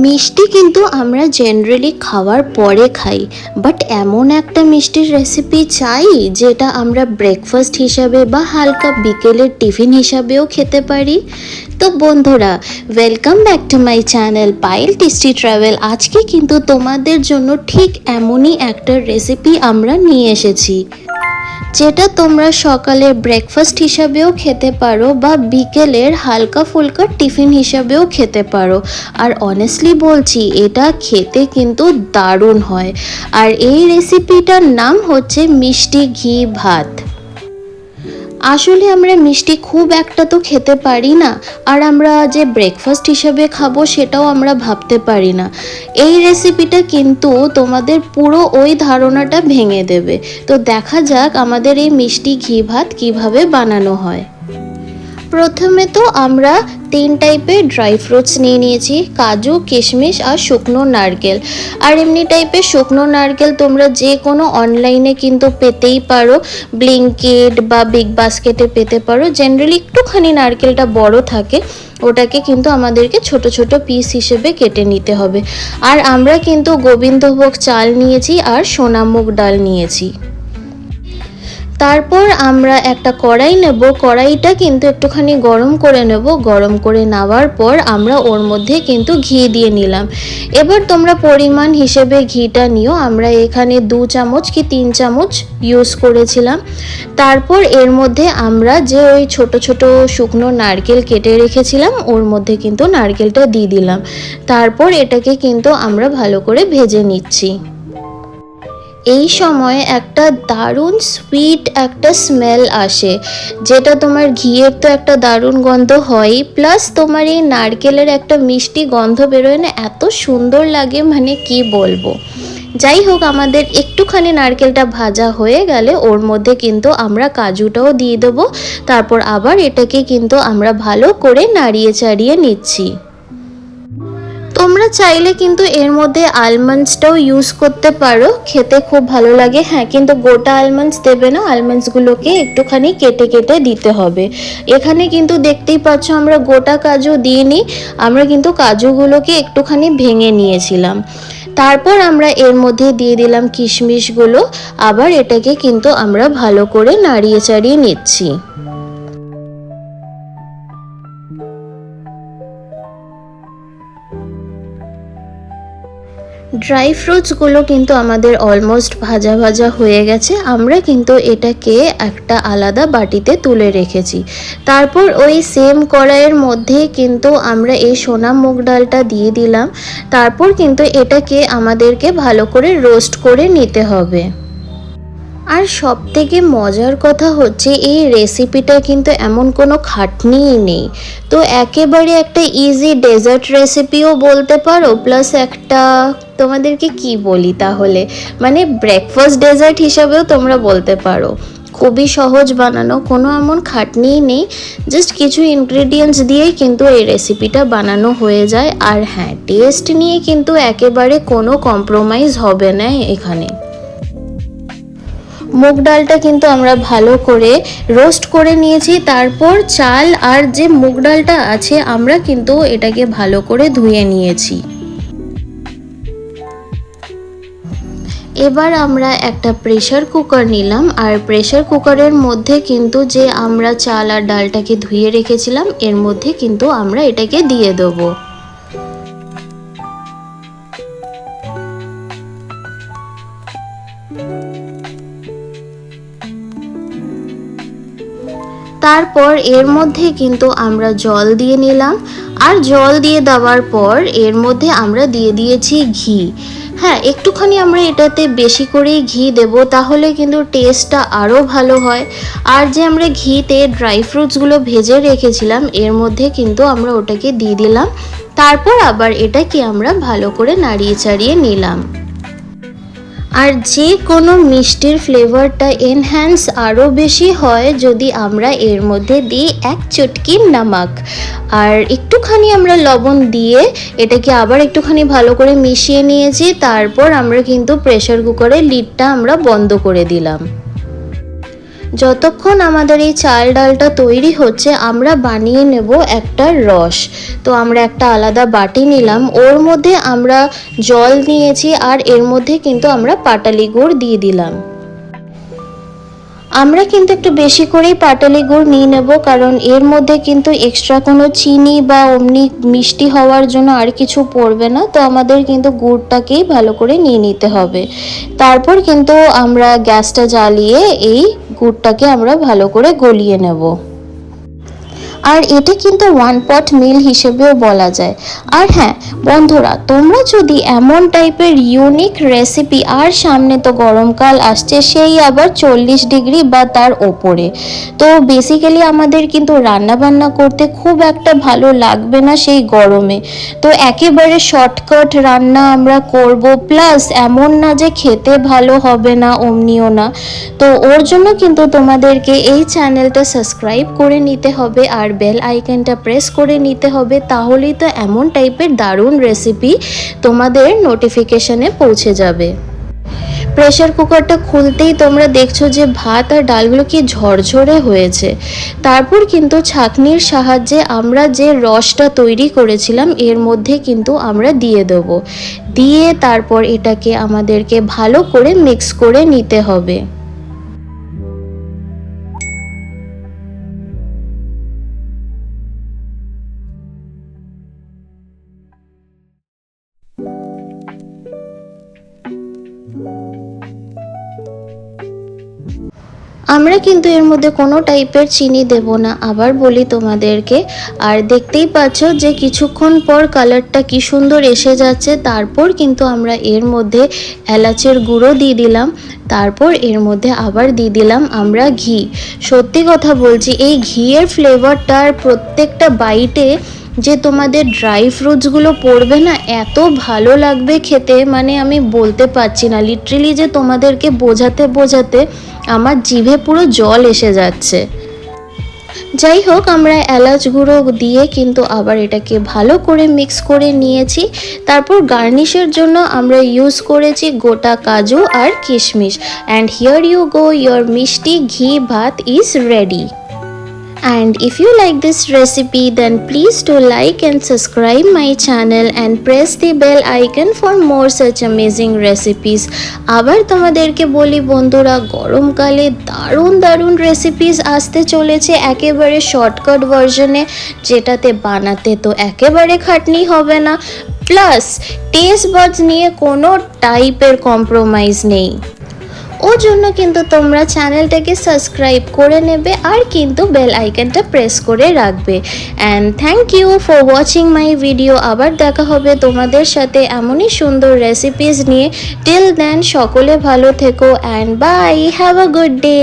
মিষ্টি কিন্তু আমরা জেনারেলি খাওয়ার পরে খাই, বাট এমন একটা মিষ্টির রেসিপি চাই যেটা আমরা ব্রেকফাস্ট হিসাবে বা হালকা বিকেলের টিফিন হিসাবেও খেতে পারি। তো বন্ধুরা, welcome back to my channel Payel tasty travel. আজকে কিন্তু তোমাদের জন্য ঠিক এমনই একটা রেসিপি আমরা নিয়ে এসেছি, যেটা তোমরা সকালের ব্রেকফাস্ট হিসাবেও খেতে পারো বা বিকেলের হালকা ফুলকা টিফিন হিসাবেও খেতে পারো। আর অনেস্টলি বলছি, এটা খেতে কিন্তু দারুণ হয়। আর এই রেসিপিটার নাম হচ্ছে মিষ্টি ঘি ভাত। আসলে আমরা মিষ্টি খুব একটা তো খেতে পারি না, আর আমরা যে ব্রেকফাস্ট হিসেবে খাবো সেটাও আমরা ভাবতে পারি না। এই রেসিপিটা কিন্তু তোমাদের পুরো ওই ধারণাটা ভেঙে দেবে। তো দেখা যাক আমাদের এই মিষ্টি ঘি ভাত কীভাবে বানানো হয়। প্রথমে তো আমরা 3 টাইপের ড্রাই ফ্রুটস নিয়ে নিয়েছি, কাজু, কিশমিশ আর শুকনো নারকেল। আর এমনি টাইপের শুকনো নারকেল তোমরা যে কোনো অনলাইনে কিন্তু পেতেই পারো, ব্লিঙ্কিট বা বিগ বাস্কেটে পেতে পারো। জেনারেলি একটুখানি নারকেলটা বড় থাকে, ওটাকে কিন্তু আমাদেরকে ছোট ছোট পিস হিসেবে কেটে নিতে হবে। আর আমরা কিন্তু গোবিন্দভোগ চাল নিয়েছি আর সোনামুগ ডাল নিয়েছি। তারপর আমরা একটা কড়াই নেব, কড়াইটা কিন্তু একটুখানি গরম করে নেব। গরম করে নেওয়ার পর আমরা ওর মধ্যে কিন্তু ঘি দিয়ে নিলাম। এবার তোমরা পরিমাণ হিসেবে ঘিটা নিও। আমরা এখানে 2 চামচ কি 3 চামচ ইউজ করেছিলাম। তারপর এর মধ্যে আমরা যে ওই ছোট ছোট শুকনো নারকেল কেটে রেখেছিলাম ওর মধ্যে কিন্তু নারকেলটা দিয়ে দিলাম। তারপর এটাকে কিন্তু আমরা ভালো করে ভেজে নিচ্ছি। এই সময় একটা দারুণ সুইট একটা স্মেল আসে, যেটা তোমার ঘিয়ের তো একটা দারুণ গন্ধ হয়, প্লাস তোমার এই নারকেলের একটা মিষ্টি গন্ধ বেরোয় না, এত সুন্দর লাগে মানে কি বলবো। যাই হোক, আমাদের একটুখানি নারকেলটা ভাজা হয়ে গেলে ওর মধ্যে কিন্তু আমরা কাজুটাও দিয়ে দেবো। তারপর আবার এটাকে কিন্তু আমরা ভালো করে নাড়িয়ে চাড়িয়ে নিচ্ছি। তোমরা চাইলে কিন্তু এর মধ্যে আলমন্ডসটাও ইউজ করতে পারো, খেতে খুব ভালো লাগে। হ্যাঁ, কিন্তু গোটা আলমন্ডস দেবে না, আলমন্ডসগুলোকে একটুখানি কেটে কেটে দিতে হবে। এখানে কিন্তু দেখতেই পাচ্ছ আমরা গোটা কাজু দিইনি, আমরা কিন্তু কাজুগুলোকে একটুখানি ভেঙে নিয়েছিলাম। তারপর আমরা এর মধ্যে দিয়ে দিলাম কিশমিশগুলো। আবার এটাকে কিন্তু আমরা ভালো করে নাড়িয়ে চাড়িয়ে নিচ্ছি। ড্রাই ফ্রুটসগুলো কিন্তু আমাদের অলমোস্ট ভাজা ভাজা হয়ে গেছে। আমরা কিন্তু এটাকে একটা আলাদা বাটিতে তুলে রেখেছি। তারপর ওই সেম কড়াইয়ের মধ্যে কিন্তু আমরা এই সোনা মুগ ডালটা দিয়ে দিলাম। তারপর কিন্তু এটাকে আমাদেরকে ভালো করে রোস্ট করে নিতে হবে। আর সবথেকে মজার কথা হচ্ছে, এই রেসিপিটা কিন্তু এমন কোনো খাটনিই নেই। তো একেবারে একটা ইজি ডেজার্ট রেসিপিও বলতে পারো, প্লাস একটা তোমাদেরকে কি বলি তাহলে, মানে ব্রেকফাস্ট ডেজার্ট হিসাবেও তোমরা বলতে পারো। খুবই সহজ বানানো, কোনো এমন খাটনিই নেই। জাস্ট কিছু ইনগ্রেডিয়েন্টস দিয়েই কিন্তু এই রেসিপিটা বানানো হয়ে যায়। আর হ্যাঁ, টেস্ট নিয়ে কিন্তু একেবারে কোনো কম্প্রোমাইজ হবে না এখানে। মুগ ডালটা কিন্তু আমরা ভালো করে রোস্ট করে নিয়েছি। তারপর চাল আর যে মুগ ডালটা আছে আমরা কিন্তু এটাকে ভালো করে ধুয়ে নিয়েছি। এবার আমরা একটা প্রেসার কুকার নিলাম, আর প্রেসার কুকারের মধ্যে কিন্তু যে আমরা চাল আর ডালটাকে ধুয়ে রেখেছিলাম এর মধ্যে কিন্তু আমরা এটাকে দিয়ে দেবো। তারপর এর মধ্যে কিন্তু আমরা জল দিয়ে নিলাম। আর জল দিয়ে দেওয়ার পর এর মধ্যে আমরা দিয়ে দিয়েছি ঘি। হ্যাঁ, একটুখানি আমরা এটাতে বেশি করেই ঘি দেব, তাহলে কিন্তু টেস্টটা আরও ভালো হয়। আর যে আমরা ঘিতে ড্রাই ফ্রুটসগুলো ভেজে রেখেছিলাম এর মধ্যে কিন্তু আমরা ওটাকে দিয়ে দিলাম। তারপর আবার এটাকে আমরা ভালো করে নাড়িয়ে চাড়িয়ে নিলাম। আর যে কোনো মিষ্টির ফ্লেভারটা এনহ্যান্স আরও বেশি হয় যদি আমরা এর মধ্যে দিই 1 চুটকি নমক। আর একটুখানি আমরা লবণ দিয়ে এটাকে আবার একটুখানি ভালো করে মিশিয়ে নিয়েছি। তারপর আমরা কিন্তু প্রেসার কুকারের লিডটা আমরা বন্ধ করে দিলাম। যতক্ষণ আমাদের এই চাল ডালটা তৈরি হচ্ছে আমরা বানিয়ে নেব একটা রস। তো আমরা একটা আলাদা বাটি নিলাম, ওর মধ্যে আমরা জল নিয়েছি আর এর মধ্যে কিন্তু আমরা পাটালি গুড় দিয়ে দিলাম। আমরা কিন্তু একটু বেশি করেই পাটালি গুড় নিয়ে নেব, কারণ এর মধ্যে কিন্তু এক্সট্রা কোনো চিনি বা অমনি মিষ্টি হওয়ার জন্য আর কিছু পড়বে না। তো আমাদের কিন্তু গুড়টাকেই ভালো করে নিয়ে নিতে হবে। তারপর কিন্তু আমরা গ্যাসটা জ্বালিয়ে এই গুড়টাকে আমরা ভালো করে গলিয়ে নেব। আর এটা কিন্তু ওয়ান পট মিল হিসেবেও বলা যায়। আর হ্যাঁ বন্ধুরা, তোমরা যদি এমন টাইপের ইউনিক রেসিপি, আর সামনে তো গরমকাল আসছে, সেই আবার 40 ডিগ্রি বা তার ওপরে, তো বেসিক্যালি আমাদের কিন্তু রান্না বান্না করতে খুব একটা ভালো লাগবে না সেই গরমে। তো একেবারে শর্টকাট রান্না আমরা করব, প্লাস এমন না যে খেতে ভালো হবে না, অমনিও না। তো ওর জন্য কিন্তু তোমাদেরকে এই চ্যানেলটা সাবস্ক্রাইব করে নিতে হবে আর বেল আইকনটা প্রেস করে নিতে হবে, তাহলেই তো এমন টাইপের দারুণ রেসিপি তোমাদের নোটিফিকেশনে পৌঁছে যাবে। প্রেসার কুকারটা খুলতেই তোমরা দেখছো যে ভাত আর ডালগুলো কি ঝরঝরে হয়েছে। তারপর কিন্তু ছাঁকনির সাহায্যে আমরা যে রসটা তৈরি করেছিলাম এর মধ্যে কিন্তু আমরা দিয়ে দেব, দিয়ে তারপর এটাকে আমাদেরকে ভালো করে মিক্স করে নিতে হবে। আমরা কিন্তু এর মধ্যে কোনো টাইপের চিনি দেব না, আবার বলি তোমাদেরকে। আর দেখতেই পাচ্ছ যে কিছুক্ষণ পর কালারটা কি সুন্দর এসে যাচ্ছে। তারপর কিন্তু আমরা এর মধ্যে এলাচের গুঁড়ো দিয়ে দিলাম, তারপর এর মধ্যে আবার দিয়ে দিলাম আমরা ঘি। সত্যি কথা বলছি, এই ঘিয়ের ফ্লেভারটার প্রত্যেকটা বাইটে যে তোমাদের ড্রাই ফ্রুটসগুলো পড়বে না, এত ভালো লাগবে খেতে, মানে আমি বলতে পারছি না। লিটারেলি যে তোমাদেরকে বোঝাতে বোঝাতে আমার জিভে পুরো জল এসে যাচ্ছে। যাই হোক, আমরা এলাচ গুঁড়ো দিয়ে কিন্তু আবার এটাকে ভালো করে মিক্স করে নিয়েছি। তারপর গার্নিশের জন্য আমরা ইউজ করেছি গোটা কাজু আর কিশমিশ। And here you go, your মিষ্টি ঘি ভাত is ready. And if you like this recipe, then please do like and subscribe my channel and press the bell icon for more such amazing recipes. আবার তোমাদেরকে বলি বন্ধুরা, গরমকালে দারুণ দারুণ রেসিপিস আসতে চলেছে একেবারে শর্টকাট ভার্জনে, যেটাতে বানাতে তো একেবারে খাটনি হবে না, প্লাস টেস্ট বাডস নিয়ে কোনো টাইপের কম্প্রোমাইজ নেই। ওর জন্য কিন্তু তোমরা চ্যানেলটাকে সাবস্ক্রাইব করে নেবে আর কিন্তু বেল আইকনটা প্রেস করে রাখবে। And thank you for watching my video. আবার দেখা হবে তোমাদের সাথে এমনই সুন্দর রেসিপিস নিয়ে। টিল দেন সকলে ভালো থেকো and bye, have a good day.